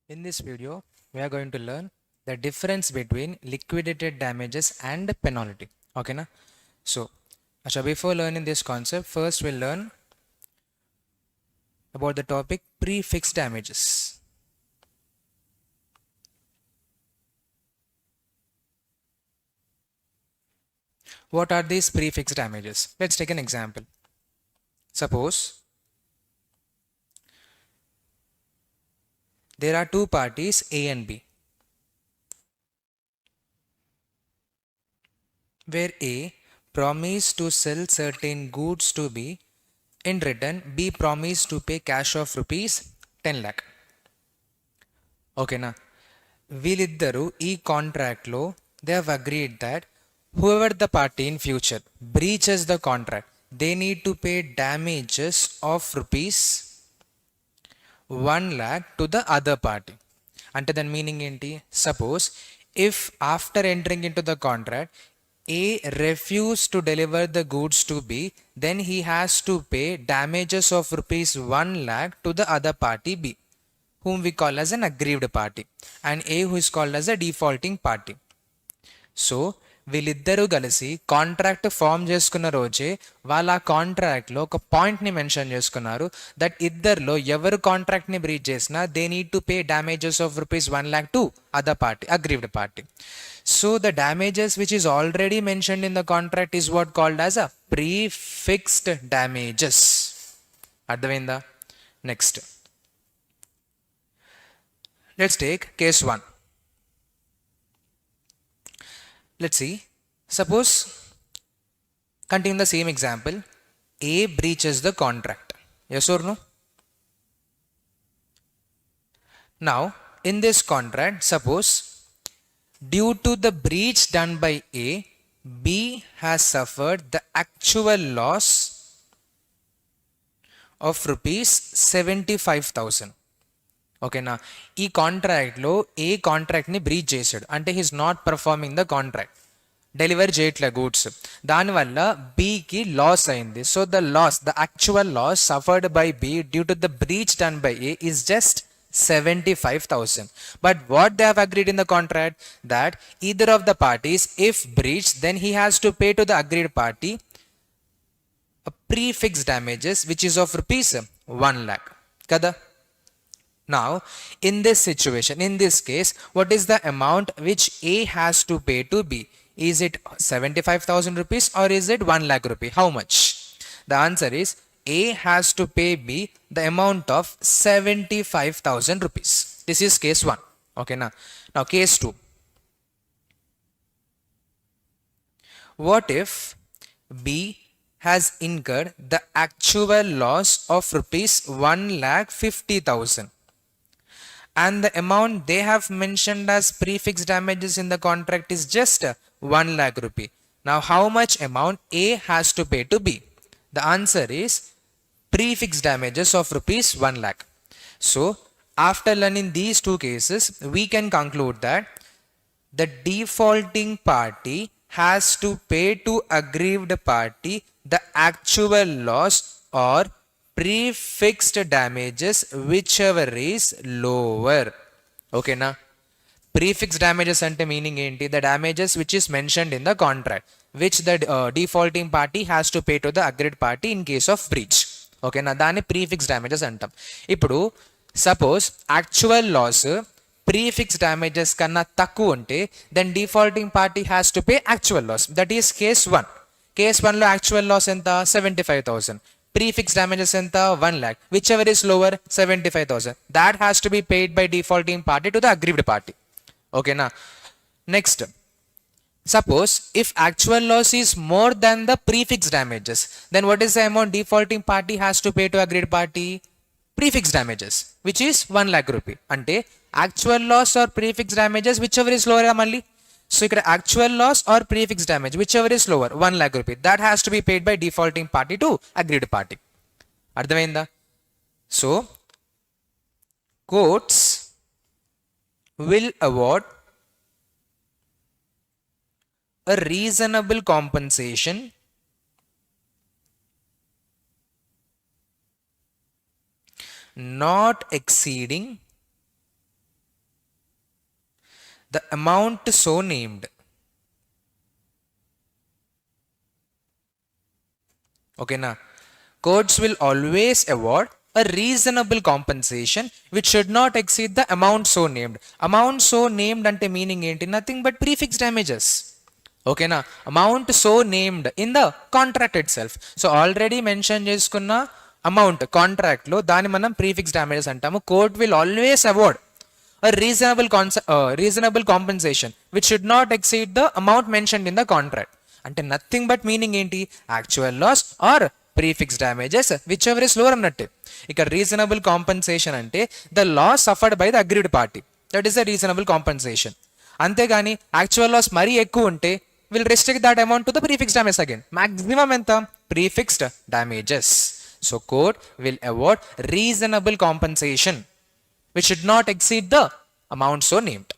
In this video, we are going to learn the difference between liquidated damages and penalty. Okay, na? So, before learning this concept, first we'll learn about the topic prefix damages. What are these prefix damages? Let's take an example. Suppose there are two parties A and B, where A promised to sell certain goods to B. In return, B promised to pay cash of rupees 10 lakh. ఓకేనా, వీళ్ళిద్దరూ ఈ కాంట్రాక్ట్లో they have agreed that whoever the party in future breaches the contract, they need to pay damages of rupees 1 lakh to the other party. అంటే దాని meaning ఏంటి? Suppose if after entering in to the contract A refused to deliver the goods to B, then he has to pay damages of rupees 1 lakh to the other party B, whom we call as an aggrieved party, and A, who is called as a defaulting party. So వీళ్ళిద్దరూ కలిసి contract form చేసుకున్న రోజే వాళ్ళ ఆ కాంట్రాక్ట్లో ఒక పాయింట్ని mention చేసుకున్నారు that ఇద్దరిలో ఎవరు కాంట్రాక్ట్ని బ్రీచ్ చేసినా they need to pay damages of rupees 1 lakh to other party, aggrieved party. So the damages which is already mentioned in the contract is what called as a prefixed damages. అర్థమైందా? Next let's take case 1. Let's see. Suppose, continue the same example, A breaches the contract. Yes or no? Now, in this contract, suppose due to the breach done by A, B has suffered the actual loss of rupees 75,000. ఓకేనా, ఈ కాంట్రాక్ట్లో ఏ కాంట్రాక్ట్ని breach చేశాడు అంటే he's not performing the contract, delivery చేయట్లే goods, దానివల్ల బీకి loss అయింది. So the loss, the actual loss suffered by B due to the breach done by A is just 75,000. But what they have agreed in the contract that either of the parties, if breached, then he has to pay to the agreed party a prefix damages which is of rupees 1 lakh. Kada? Now, in this situation, in this case, what is the amount which A has to pay to B? Is it 75,000 rupees or is it 1 lakh rupee? How much? The answer is A has to pay B the amount of 75,000 rupees. This is case 1. Okay, now case 2. What if B has incurred the actual loss of rupees 1,50,000 and the amount they have mentioned as prefix damages in the contract is just 1 lakh rupee. Now, how much amount A has to pay to B? The answer is prefix damages of rupees 1 lakh. So, after learning these two cases, we can conclude that the defaulting party has to pay to aggrieved party the actual loss or prefixed damages whichever is lower. Okay na? Prefix damages ante meaning enti? The damages which is mentioned in the contract which the defaulting party has to pay to the aggrieved party in case of breach. Okay na? Dani prefix damages antam. Ippudu suppose actual loss prefix damages kanna takku unte, then defaulting party has to pay actual loss. That is case 1. Case 1 lo actual loss enta 75,000. Prefix damages enta 1 lakh. Whichever is lower, 75,000. That has to be paid by defaulting party to the aggrieved party. Okay na? Next, suppose if actual loss is more than the prefix damages, then what is the amount defaulting party has to pay to aggrieved party? Prefix damages, which is 1 lakh rupee. Ante actual loss or prefix damages whichever is lower malli. So ikkada actual loss or prefix damage whichever is lower, 1 lakh rupee, that has to be paid by defaulting party to aggrieved party. Ardhamainda? So courts will award a reasonable compensation not exceeding the amount so named. Okay, now courts will always award a reasonable compensation which should not exceed the amount so named. Amount so named ante meaning enti? Nothing but prefix damages. Okay na, amount so named in the contract itself. So already mentioned cheskunna amount contract lo dani manam prefix damages antamu. Court will always award a reasonable compensation which should not exceed the amount mentioned in the contract. అంటే nothing but meaning ఏంటి? Actual loss or prefix damages whichever is lower అన్నట్టే. ఇక reasonable compensation అంటే the loss suffered by the agreed party, that is the reasonable compensation. అంతేగాని actual loss మరీ ఎక్కువ ఉంటే will restrict that amount to the prefix damage again. Maximum ఎంత? Prefixed damages. So court will award reasonable compensation which should not exceed the amount so named.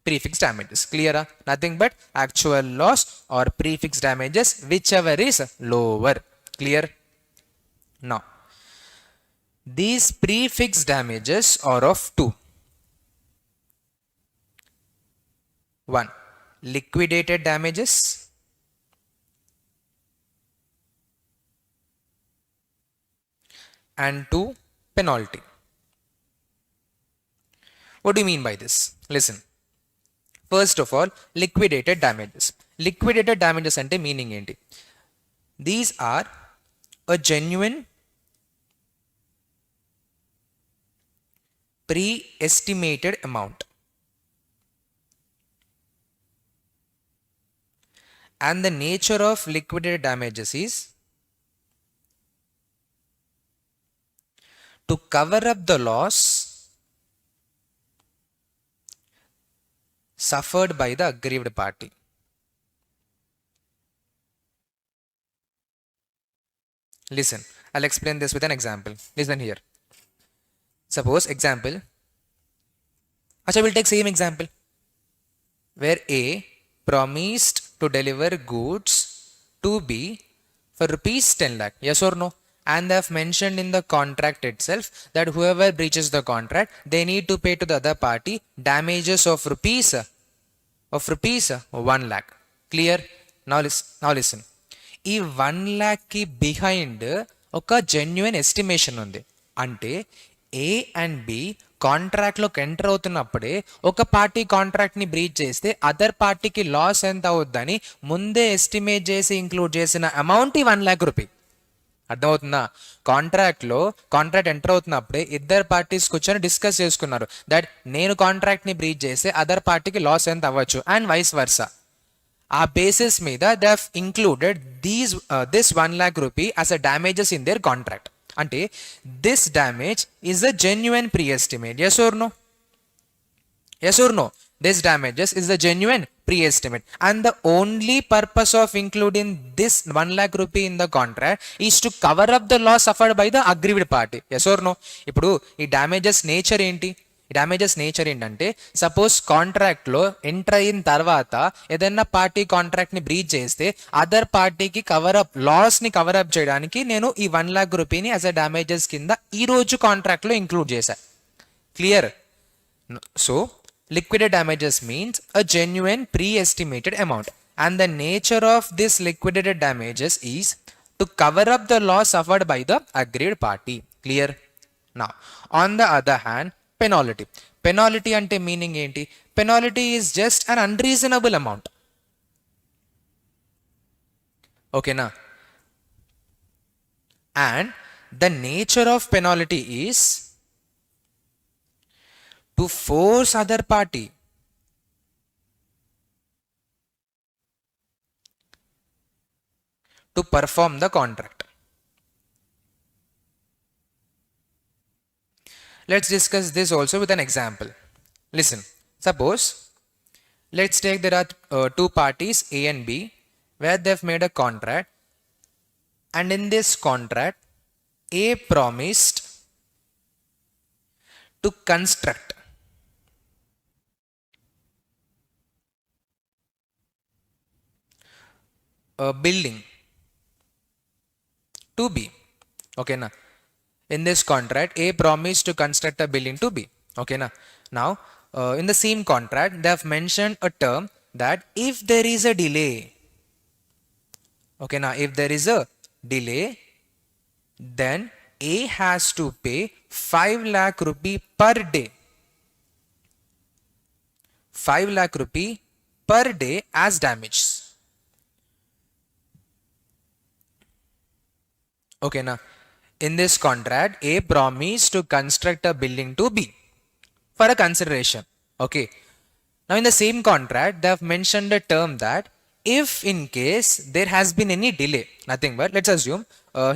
Prefix damages. Clear? Nothing but actual loss or prefix damages whichever is lower. Clear? Now, these prefix damages are of two. One, liquidated damages, and two, penalty. What do you mean by this? Listen. First of all, liquidated damages. Liquidated damages ante meaning enti? These are a genuine pre-estimated amount. And the nature of liquidated damages is to cover up the loss suffered by the aggrieved party. Listen, I'll explain this with an example. Listen here. Suppose example. Acha, we'll take same example where A promised to deliver goods to B for rupees 10 lakh. Yes or no? And they have mentioned in the contract itself that whoever breaches the contract, they need to pay to the other party damages of rupees 1 lakh. Clear? Now listen. ఈ 1 lakh కి behind ఒక genuine estimation ఉంది. అంటే ఏ and B కాంట్రాక్ట్లోకి enter అవుతున్నప్పుడే ఒక party కాంట్రాక్ట్ని breach చేస్తే other పార్టీకి loss ఎంత అవుద్దని ముందే ఎస్టిమేట్ చేసి ఇంక్లూడ్ చేసిన అమౌంట్ ఈ 1 lakh రూపీ. అర్థమవుతుందా? కాంట్రాక్ట్ ఎంటర్ అవుతున్నప్పుడే ఇద్దరు పార్టీస్ కూర్చొని డిస్కస్ చేసుకున్నారు దట్ నేను కాంట్రాక్ట్ని బ్రీచ్ చేస్తే అదర్ పార్టీకి లాస్ ఎంత అవ్వచ్చు అండ్ వైస్ వర్సా. ఆ బేసిస్ మీద they have included this 1 lakh rupee as a damages in their contract. అంటే this damage is a genuine pre estimate. Yes or no? Yes or no? This damages is the genuine pre-estimate, and the only purpose of including this 1 lakh rupee in the contract is to cover up the loss suffered by the aggrieved party. Yes or no? ఇప్పుడు ఈ damages nature ఏంటి? Damages nature ఏంటంటే suppose కాంట్రాక్ట్లో enter అయిన తర్వాత ఏదైనా party కాంట్రాక్ట్ని breach చేస్తే other పార్టీకి లాస్ని cover up చేయడానికి నేను ఈ 1 lakh రూపీని యాజ్ అ డ్యామేజెస్ కింద ఈరోజు కాంట్రాక్ట్లో ఇంక్లూడ్ చేశా. Clear? So liquidated damages means a genuine pre-estimated amount, and the nature of this liquidated damages is to cover up the loss suffered by the aggrieved party. Clear? Now, on the other hand, penalty. Penalty ante meaning enti? Penalty is just an unreasonable amount. Okay na? And the nature of penalty is to force other party to perform the contract. Let's discuss this also with an example. Listen, suppose let's take there are two parties A and B where they've made a contract, and in this contract A promised to construct a building to B. Okay na? In this contract A promised to construct a building to B. Okay na? Now in the same contract, they have mentioned a term that if there is a delay, okay, now if there is a delay, then A has to pay 5 lakh rupee per day. 5 lakh rupee per day as damages. Okay, now in this contract, A promised to construct a building to B for a consideration. Okay. Now in the same contract, they have mentioned a term that if in case there has been any delay, nothing but let's assume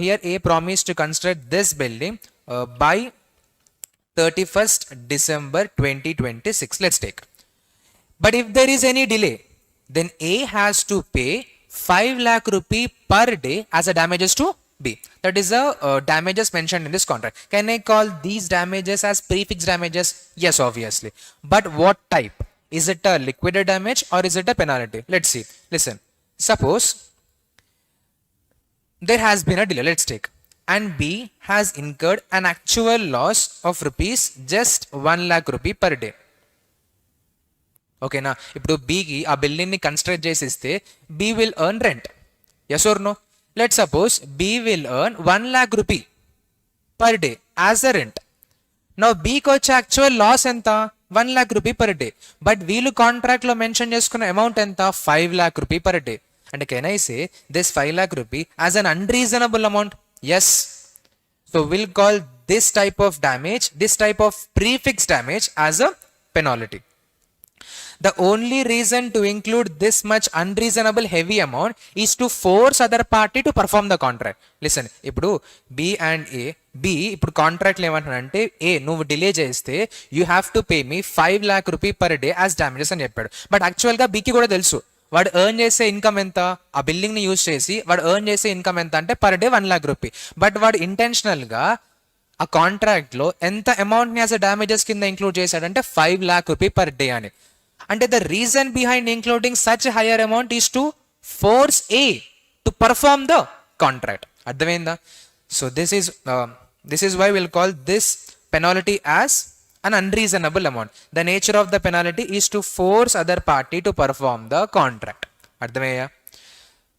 here A promised to construct this building by 31st December 2026. Let's take. But if there is any delay, then A has to pay 5 lakh rupee per day as a damages to B. That is the damages mentioned in this contract. Can I call these damages as prefix damages? Yes, obviously. But what type? Is it a liquidated damage or is it a penalty? Let's see. Listen. Suppose there has been a delay. Let's take. And B has incurred an actual loss of rupees just 1 lakh rupee per day. ఓకేనా, ఇప్పుడు బీకి ఆ బిల్డింగ్ని construct చేసి ఇస్తే B will earn rent. Yes or no? Let suppose B will earn 1 lakh rupee per day as a rent. Now బీకి వచ్చే actual loss ఎంత? 1 lakh rupee per day. But వీళ్ళు కాంట్రాక్ట్లో మెన్షన్ చేసుకున్న అమౌంట్ ఎంత? 5 lakh rupee పర్ డే. అంటే can I say this 5 lakh rupee as an unreasonable amount? Yes. So will call this type of damage, this type of prefix damage as a penalty. The only reason to include this much unreasonable heavy amount is to force other party to perform the contract. Listen, ఇప్పుడు B and A, B ఇప్పుడు కాంట్రాక్ట్లో ఏమంటున్నాడంటే A నువ్వు delay చేస్తే you have to pay me 5 lakh rupee per day as damages అని చెప్పాడు. But యాక్చువల్గా బీకి కూడా తెలుసు వాడు ఎర్న్ చేసే ఇన్కమ్ ఎంత, ఆ బిల్డింగ్ని యూజ్ చేసి వాడు ఎర్న్ చేసే ఇన్కమ్ ఎంత అంటే per day 1 lakh rupee. But వాడు ఇంటెన్షనల్గా ఆ కాంట్రాక్ట్లో ఎంత అమౌంట్ని యాజ్ అ డ్యామేజెస్ కింద ఇంక్లూడ్ చేశాడంటే 5 lakh rupee పర్ డే అని. అంటే the reason behind including such a higher amount is to force A to perform the contract. అర్థమైందా? So this is why we'll call this penalty as an unreasonable amount. The nature of the penalty is to force other party to perform the contract. అర్థమయ్యా?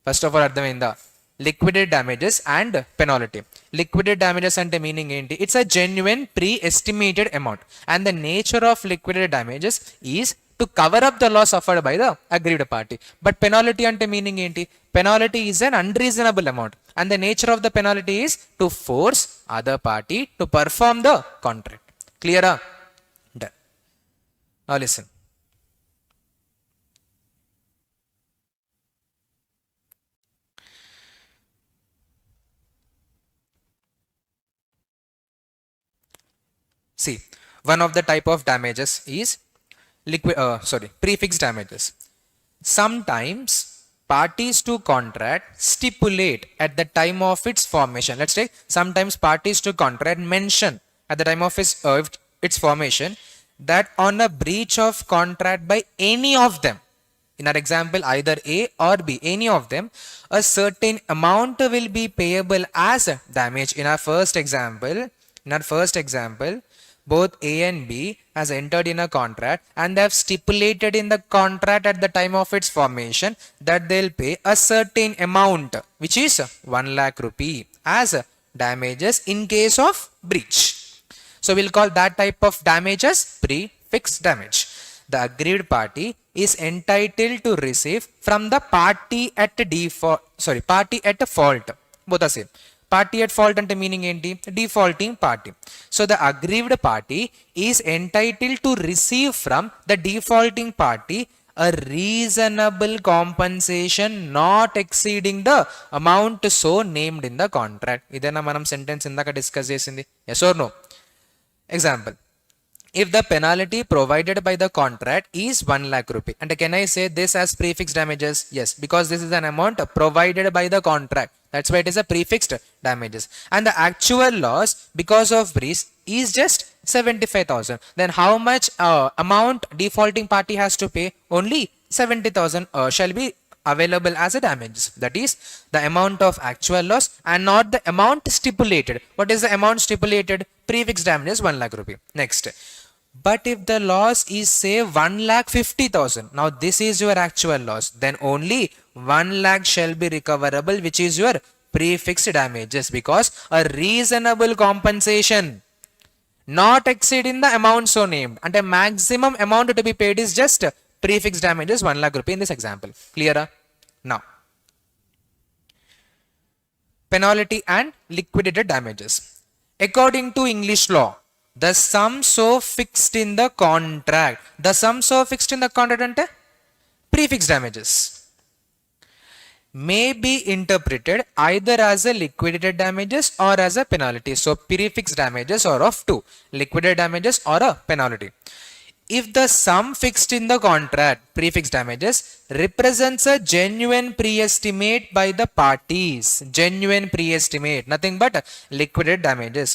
First of all అర్థమైందా? Liquidate damages and penalty. Liquidate damages అంటే meaning ఏంటి? It's a genuine pre estimated amount and the nature of liquidate damages is to cover up the loss suffered by the aggrieved party. But penalty ante meaning enti? Penalty is an unreasonable amount and the nature of the penalty is to force other party to perform the contract. Clear? Done. Now listen. See, one of the type of damages is prefix damages. Sometimes parties to contract stipulate at the time of its formation. Let's say sometimes parties to contract mention at the time of its formation that on a breach of contract by any of them, in our example either A or B, any of them, a certain amount will be payable as damage. In our first example, both A and B has entered in a contract and they have stipulated in the contract at the time of its formation that they'll pay a certain amount which is 1 lakh rupee as damages in case of breach. So we'll call that type of damages prefix damage. The aggrieved party is entitled to receive from the party at fault. Both are same. Party at fault ante meaning enti? Defaulting party. So the aggrieved party is entitled to receive from the defaulting party a reasonable compensation not exceeding the amount so named in the contract. Idena manam sentence indaka discuss chesindi. Yes or no? Example. If the penalty provided by the contract is 1 lakh rupee, and can I say this as prefix damages? Yes, because this is an amount provided by the contract. That's why it is a prefixed damages. And the actual loss because of breach is just 75,000. Then how much amount defaulting party has to pay? Only 70,000 shall be available as a damages. That is the amount of actual loss and not the amount stipulated. What is the amount stipulated? Prefix damages 1 lakh rupee. Next, But if the loss is say 1,50,000, now this is your actual loss, then only 1 lakh shall be recoverable, which is your prefixed damages, because a reasonable compensation not exceeding the amount so named, and a maximum amount to be paid is just prefixed damages 1 lakh rupee in this example. Clearer? Now, penalty and liquidated damages. According to English law, the sum so fixed in the contract, the sum so fixed in the contract ante prefixed damages, may be interpreted either as a liquidated damages or as a penalty. So prefixed damages are of two, liquidated damages or a penalty. If the sum fixed in the contract, prefixed damages, represents a genuine pre-estimate by the parties, genuine pre-estimate, nothing but liquidated damages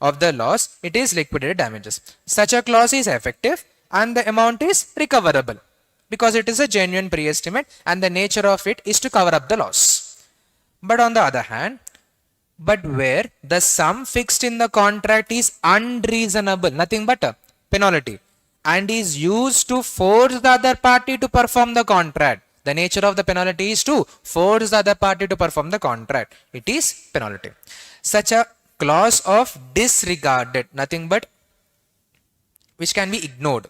of the loss, it is liquidated damages. Such a clause is effective and the amount is recoverable, because it is a genuine pre-estimate and the nature of it is to cover up the loss. But on the other hand, but where the sum fixed in the contract is unreasonable, nothing but a penalty, and is used to force the other party to perform the contract, the nature of the penalty is to force the other party to perform the contract, it is penalty. Such a clause of disregarded, nothing but which can be ignored,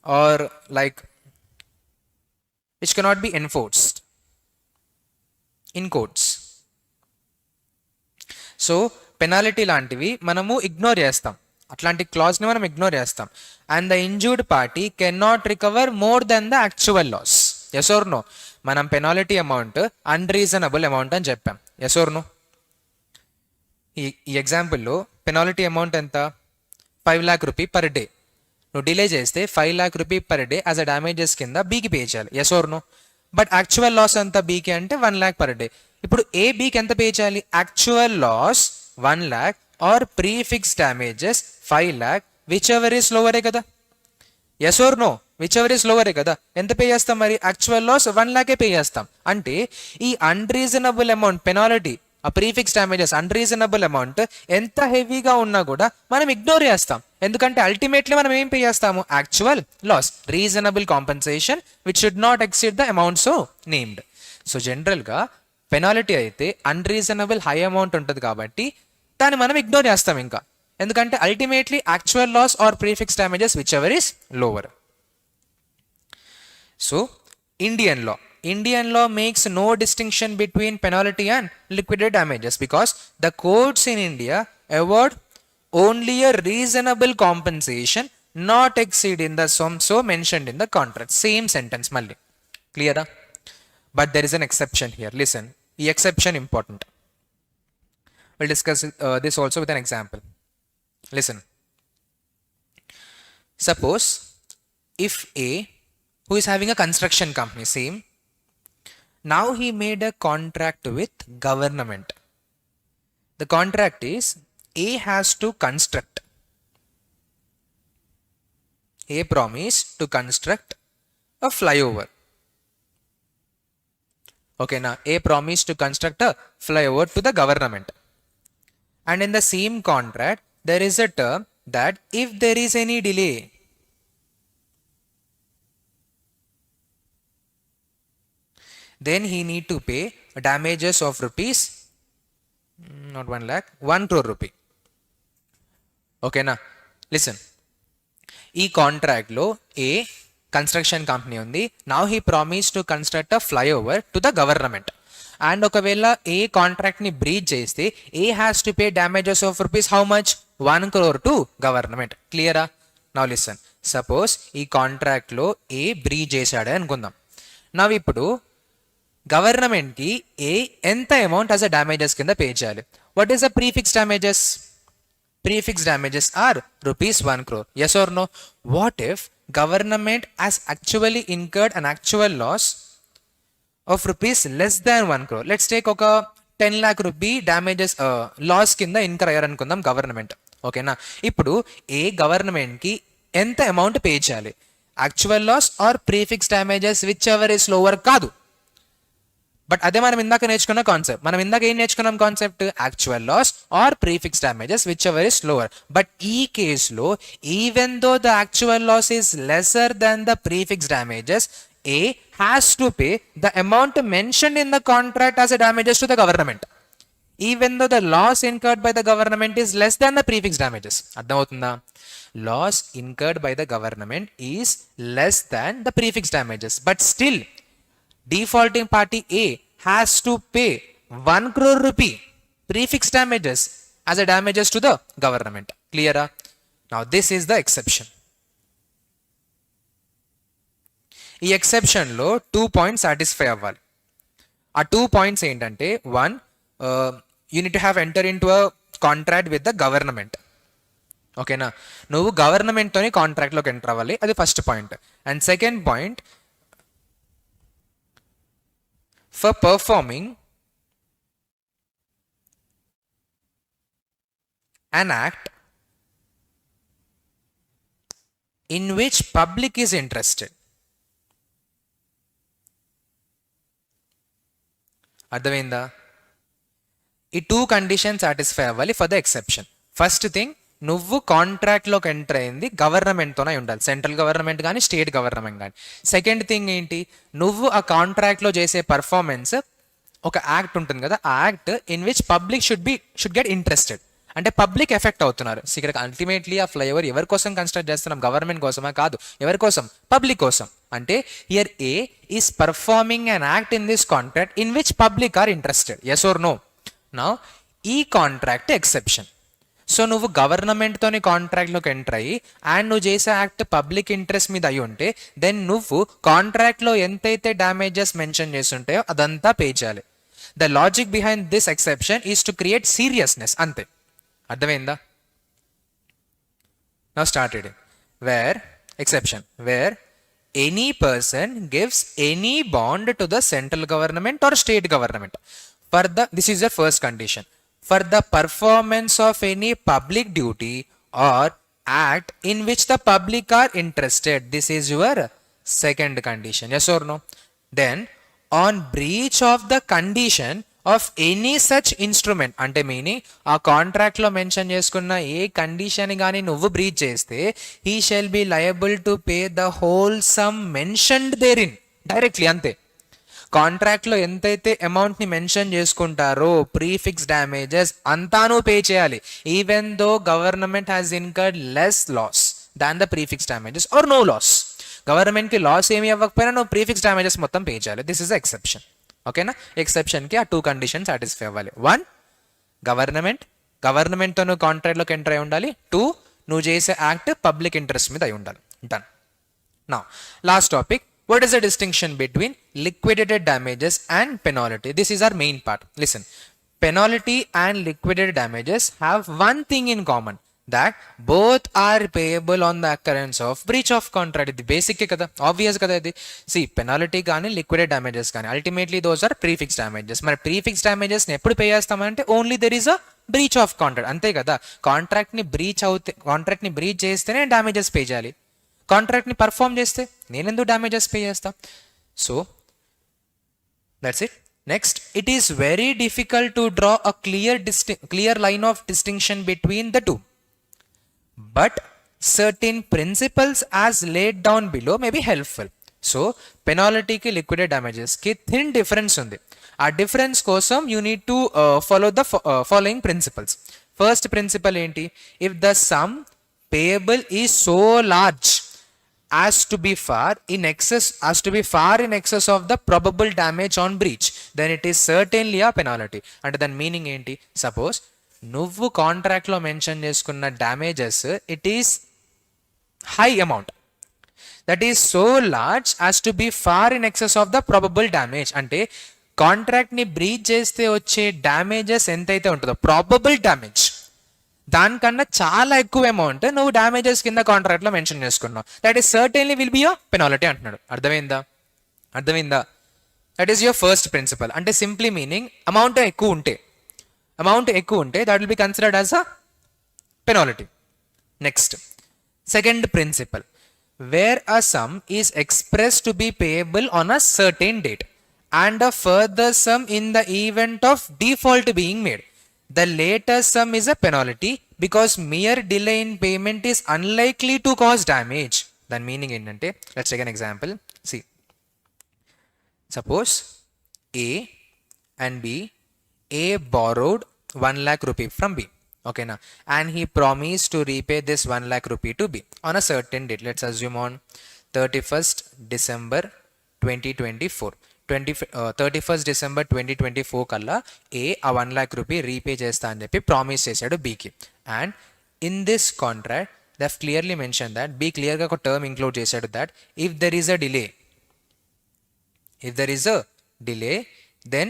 or like which cannot be enforced in courts. సో penalty లాంటివి మనము ignore చేస్తాం, అట్లాంటి క్లాజ్ని మనం ignore చేస్తాం. And the injured party can not recover more than the actual loss. Yes or no? మనం penalty amount unreasonable amount అని చెప్పాం. Yes or no? ఈ ఎగ్జాంపుల్లో పెనాల్టీ అమౌంట్ ఎంత? 5 lakh రూపీ పర్ డే. నువ్వు డిలే చేస్తే 5 lakh rupee per day as a damages కింద బీకి పే చేయాలి. Yes or no? But actual loss ఎంత బీకి అంటే 1 lakh పర్ డే. ఇప్పుడు ఏ బీకి ఎంత పే చేయాలి? Actual loss 1 lakh or prefix damages 5 lakh, whichever is లోవరే కదా. Yes or no? Whichever is లోవరే కదా. ఎంత పే చేస్తాం మరి? యాక్చువల్ లాస్ 1 lakh పే చేస్తాం. అంటే ఈ అన్రీజనబుల్ అమౌంట్ పెనాల్టీ, ఆ ప్రీఫిక్స్ డ్యామేజెస్ అన్రీజనబుల్ అమౌంట్ ఎంత హెవీగా ఉన్నా కూడా మనం ఇగ్నోర్ చేస్తాం. ఎందుకంటే అల్టిమేట్లీ మనం ఏం పే చేస్తాము? Actual loss, reasonable compensation which should not exceed the amount so named. So జనరల్గా పెనాల్టీ అయితే అన్రీజనబుల్ హై అమౌంట్ ఉంటుంది కాబట్టి దాన్ని మనం ఇగ్నోర్ చేస్తాం ఇంకా, ఎందుకంటే ultimately actual loss or prefix damages whichever is lower. So Indian law makes no distinction between penalty and liquidated damages, because the courts in India award only a reasonable compensation not exceeding the sum so mentioned in the contract. Same sentence malli. Clear? But there is an exception here. Listen, the exception important. We'll discuss this also with an example. Listen. Suppose if A, who is having a construction company, same, now he made a contract with government. The contract is A has to construct. A promised to construct a flyover. Okay, now A promised to construct a flyover to the government. And in the same contract, there is a term that if there is any delay, then he need to pay damages of rupees, not 1 lakh, 1 crore rupee. Okay na? Listen. ఈ contract లో A construction company ఉంది. Now he promise to construct a flyover to the government. And ఒకవేళ A contract ని breach చేస్తే A has to pay damages of rupees how much? 1 crore to government. క్లియరా? Now listen. Suppose ఈ contract లో A breach చేశాడే అనుకుందాం. Now ఇప్పుడు గవర్నమెంట్కి ఏ ఎంత అమౌంట్ యాజ్ అ డ్యామేజెస్ కింద పే చేయాలి? What is the prefix damages? Prefix damages are rupees 1 crore. Yes or no? What if government has actually incurred an actual loss of rupees less than 1 crore? Let's take oka 10 lakh rupee damages loss kinda incur ayyar anukundam government. Okay na? Ippudu A government కి ఎంత amount pay చేయాలి? Actual loss or prefix damages whichever is lower? కాదు, but అదే మనం ఇందాక నేర్చుకున్న concept. మనం ఇందాక ఏం నేర్చుకున్నాం concept? Actual loss or prefix damages whichever is lower. But ఈ కేసులో even though the actual loss is lesser than the prefix damages, A has to pay the amount mentioned in the contract as a damages to the government, even though the loss incurred by the government is less than the prefix damages. అర్థమవుతుందా? Loss incurred by the government is less than the prefix damages, but still defaulting party A has to pay 1 crore rupee prefix damages as a damages to the government. Clear? Now this is the exception. ఈ ఎక్సెప్షన్లో 2 points satisfy అవ్వాలి. ఆ 2 points ఏంటంటే, 1, you need to have enter in to a contract with the government. ఓకేనా? నువ్వు గవర్నమెంట్తోని కాంట్రాక్ట్లోకి enter అవ్వాలి, అది first point. And second point, for performing an act in which public is interested. అర్థమైందా? ఈ 2 కండిషన్ సాటిస్ఫై అవ్వాలి for the exception. First thing, నువ్వు కాంట్రాక్ట్లోకి enter అయింది గవర్నమెంట్తోనే ఉండాలి, సెంట్రల్ గవర్నమెంట్ కానీ స్టేట్ గవర్నమెంట్ కానీ. సెకండ్ థింగ్ ఏంటి, నువ్వు ఆ కాంట్రాక్ట్లో చేసే పర్ఫార్మెన్స్, ఒక యాక్ట్ ఉంటుంది కదా, ఆ act in which public should get interested, అంటే పబ్లిక్ ఎఫెక్ట్ అవుతున్నారు. ఇక్కడ అల్టిమేట్లీ ఆ ఫ్లైఓవర్ ఎవరి కోసం కన్స్ట్రక్ట్ చేస్తున్నాం? గవర్నమెంట్ కోసమా? కాదు. ఎవరి కోసం? పబ్లిక్ కోసం. అంటే here A is performing an act in this contract in which public are interested. Yes or no? Now ఈ కాంట్రాక్ట్ ఎక్సెప్షన్. సో నువ్వు గవర్నమెంట్తోని కాంట్రాక్ట్లోకి ఎంటర్ అయ్యి అండ్ నువ్వు చేసే యాక్ట్ పబ్లిక్ ఇంట్రెస్ట్ మీద అయి ఉంటే, దెన్ నువ్వు కాంట్రాక్ట్లో ఎంతైతే డ్యామేజెస్ మెన్షన్ చేస్తుంటాయో అదంతా పే చేయాలి. The logic behind this exception is to create seriousness, అంతే. అర్థమైందా? Now start reading. Where exception, where any person gives any bond to the central government or state government for the, this is the first condition, for the performance of any public duty or act in which the public are interested. This is your second condition. Yes or no? Then on breach of the condition of any such instrument, అంటే meaning ఆ కాంట్రాక్ట్లో mention చేసుకున్న ఏ condition కానీ నువ్వు breach చేస్తే, he shall be liable to pay the whole sum mentioned therein, directly, అంతే. కాంట్రాక్ట్లో ఎంతైతే అమౌంట్ని మెన్షన్ చేసుకుంటారో ప్రీఫిక్స్ డ్యామేజెస్ అంతాను పే చేయాలి, even though government has incurred less loss than the prefix damages are no loss. గవర్నమెంట్కి loss ఏమి అవ్వకపోయినా నువ్వు ప్రీఫిక్స్ డ్యామేజెస్ మొత్తం పే చేయాలి. This is exception. ఓకేనా? ఎక్సెప్షన్కి ఆ 2 కండిషన్ సాటిస్ఫై అవ్వాలి. 1, గవర్నమెంట్తో నువ్వు కాంట్రాక్ట్లోకి ఎంటర్ అయి ఉండాలి. 2, నువ్వు చేసే యాక్ట్ పబ్లిక్ ఇంట్రెస్ట్ మీద అయి ఉండాలి. Done. Now last topic, what is the distinction between liquidated damages and penalty? This is our main part. Listen, penalty and liquidated damages have one thing in common, that both are payable on the occurrence of breach of contract. ఇది basic కదా, obvious కదా ఇది. See penalty కానీ liquidate damages కానీ ultimately those are prefix damages. మరి prefix డ్యామేజెస్ని ఎప్పుడు pay చేస్తామంటే only there is a breach of contract, అంతే కదా. కాంట్రాక్ట్ని బ్రీచ్ చేస్తేనే డ్యామేజెస్ పే చేయాలి. కాంట్రాక్ట్ని పర్ఫామ్ చేస్తే నేనెందుకు డ్యామేజెస్ పే చేస్తా? So that's it. Next, it is very difficult to draw a clear line of distinction between the two, but certain principles as laid down below may be helpful. So penalty ki liquidated damages ki thin difference undi. ఆ difference కోసం you need to follow the following principles. First principle ఏంటి? If the sum payable is so large as to be far in excess of the probable damage on breach, then it is certainly a penalty. అంటే దాని meaning ఏంటి? Suppose నువ్వు కాంట్రాక్ట్లో mention చేసుకున్న damages it is high amount, that is so large as to be far in excess of the probable damage. అంటే కాంట్రాక్ట్ని breach చేస్తే వచ్చే డ్యామేజెస్ ఎంతైతే ఉంటుందో ప్రాబబుల్ డ్యామేజ్, దానికన్నా చాలా ఎక్కువ అమౌంట్ నువ్వు డ్యామేజెస్ కింద కాంట్రాక్ట్లో మెన్షన్ చేసుకున్నావు, that is certainly will be a penalty అంటున్నాడు. అర్థమైందా? That is your first principle. అంటే సింప్లీ మీనింగ్ అమౌంట్ ఎక్కువ ఉంటే that will be considered as a penalty. Next, second principle, where a sum is express to be payable on a certain date and a further sum in the event of default being made. The later sum is a penalty because mere delay in payment is unlikely to cause damage. Then meaning ఏంటంటే, let's take an example. See, suppose A and B, A borrowed 1 lakh rupee from B. Okay, now, and he promised to repay this 1 lakh rupee to B on a certain date. Let's assume on 31st December 2024. 31st December 2024 కల్లా A ఆ 1 lakh rupee repay చేస్తా అని చెప్పి promise చేశాడు Bకి. And in this contract they have clearly mention that B క్లియర్గా ఒక term include చేశాడు that if there is a delay, then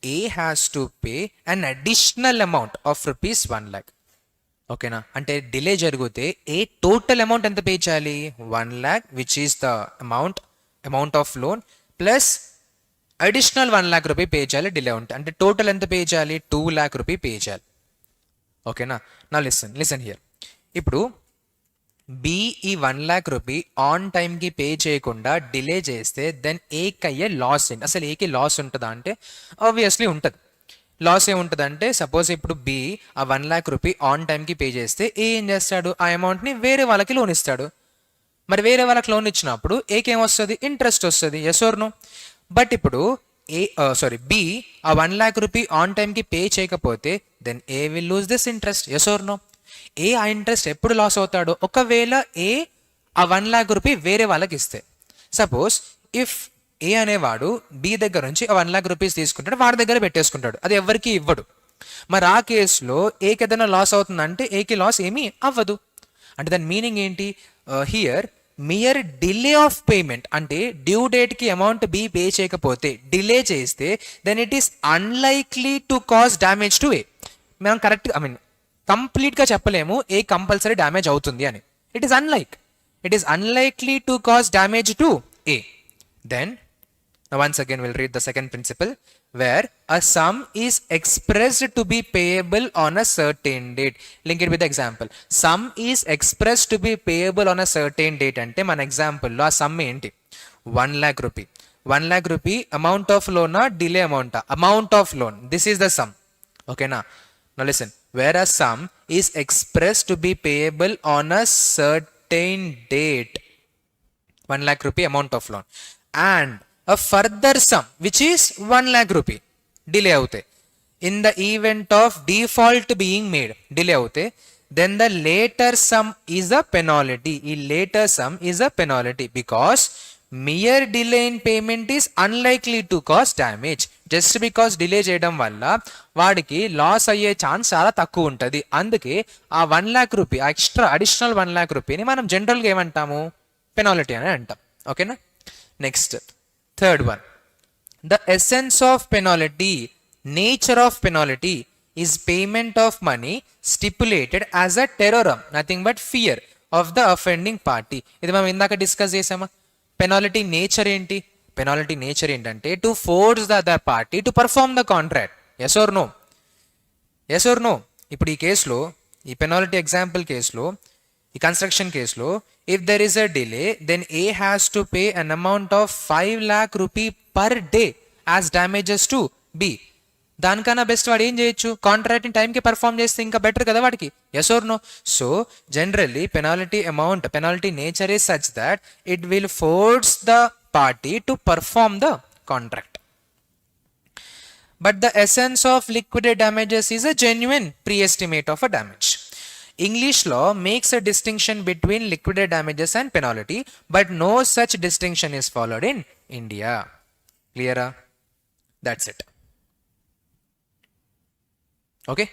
A has to pay an additional amount of rupees 1 lakh. ఓకేనా, అంటే డిలే జరిగితే a total amount ఎంత pay చేయాలి? 1 lakh, which is the amount of loan plus additional 1 lakh rupee pay చేయాలి delay ఉంటే. అంటే total ఎంత pay చేయాలి? 2 lakh రూపీ పే చేయాలి. ఓకేనా, నా లిసన్ హియర్. ఇప్పుడు బి ఈ 1 lakh రూపీ ఆన్ టైంకి పే చేయకుండా డిలే చేస్తే దెన్ ఏకి అయ్యే లాస్ ఏంటి? అసలు ఏకి లాస్ ఉంటుందా అంటే ఆబ్వియస్లీ ఉంటుంది. లాస్ ఏముంటుందంటే, సపోజ్ ఇప్పుడు బి ఆ 1 lakh రూపీ ఆన్ టైంకి పే చేస్తే ఏ ఏం చేస్తాడు? ఆ అమౌంట్ని వేరే వాళ్ళకి లోన్ ఇస్తాడు. మరి వేరే వాళ్ళకి లోన్ ఇచ్చినప్పుడు ఏకి ఏమొస్తుంది? ఇంట్రెస్ట్ వస్తుంది. Yes or no? బట్ ఇప్పుడు బి ఆ 1 lakh రూపీ ఆన్ టైంకి పే చేయకపోతే then A will lose this interest. Yes or no? A ఆ ఇంట్రెస్ట్ ఎప్పుడు లాస్ అవుతాడు? ఒకవేళ ఏ ఆ 1 lakh రూపీ వేరే వాళ్ళకి ఇస్తే. సపోజ్ ఇఫ్ ఏ అనేవాడు బి దగ్గర నుంచి 1 lakh రూపీస్ తీసుకుంటాడు, వాడి దగ్గర పెట్టేసుకుంటాడు, అది ఎవరికి ఇవ్వడు. మరి ఆ కేసులో ఏకి ఏదైనా లాస్ అవుతుందంటే ఏకి లాస్ ఏమీ అవ్వదు. అంటే దాని మీనింగ్ ఏంటి? Here mere delay of payment, అంటే డ్యూ డేట్కి అమౌంట్ బి పే చేయకపోతే డిలే చేస్తే then it is unlikely to cause damage to A. మనం కంప్లీట్గా చెప్పలేము ఏ కంపల్సరీ డ్యామేజ్ అవుతుంది అని. It is unlikely to cause damage to A. Then, now once again we'll read the second principle, where a sum is expressed to be payable on a certain date. Link it with the example. Sum is expressed to be payable on a certain date. Ante man example lo a sum enti? 1 lakh rupee. 1 lakh rupee amount of loan a delay amount a? Amount of loan. This is the sum. Okay na? Now listen. Where a sum is expressed to be payable on a certain date. 1 lakh rupee amount of loan. And a further sum which is 1 lakh rupee delay avute in the event of default being made, delay avute, then the later sum is a penalty. Later sum is a penalty because mere delay in payment is unlikely to cause damage. Just because delay చేయడం వల్ల వాడికి loss అయ్యే chance చాలా తక్కువ ఉంటుంది. అందుకే ఆ 1 lakh rupee extra additional 1 lakh రూపీని మనం జనరల్గా ఏమంటాము? పెనాల్టీ అని అంటాం. ఓకేనా? Next, third one. The essence of penalty, nature of penalty is payment of money stipulated as a terrorum, nothing but fear of the offending party. ఇది మనం ఇందాక discuss చేసామా? పెనాల్టీ నేచర్ ఏంటి? పెనాల్టీ నేచర్ ఏంటంటే to force the other party to perform the contract. Yes or no? Yes or no? ఇప్పుడు ఈ కేసులో, ఈ పెనాల్టీ ఎగ్జాంపుల్ కేసులో, ఈ కన్స్ట్రక్షన్ కేసులో, if there is a delay, then A has to pay an amount of 5 lakh rupee per day as damages to B. దానికన్నా best వాడు ఏం చేయొచ్చు? కాంట్రాక్ట్ టైంకి పర్ఫామ్ చేస్తే ఇంకా బెటర్ కదా వాడికి. Yes or no? So generally penalty nature is such that it will force the party to perform the contract. But the essence of liquidate damages is a genuine pre-estimate of a damage. English law makes a distinction between liquidated damages and penalty, but no such distinction is followed in India. Clear? That's it. Okay.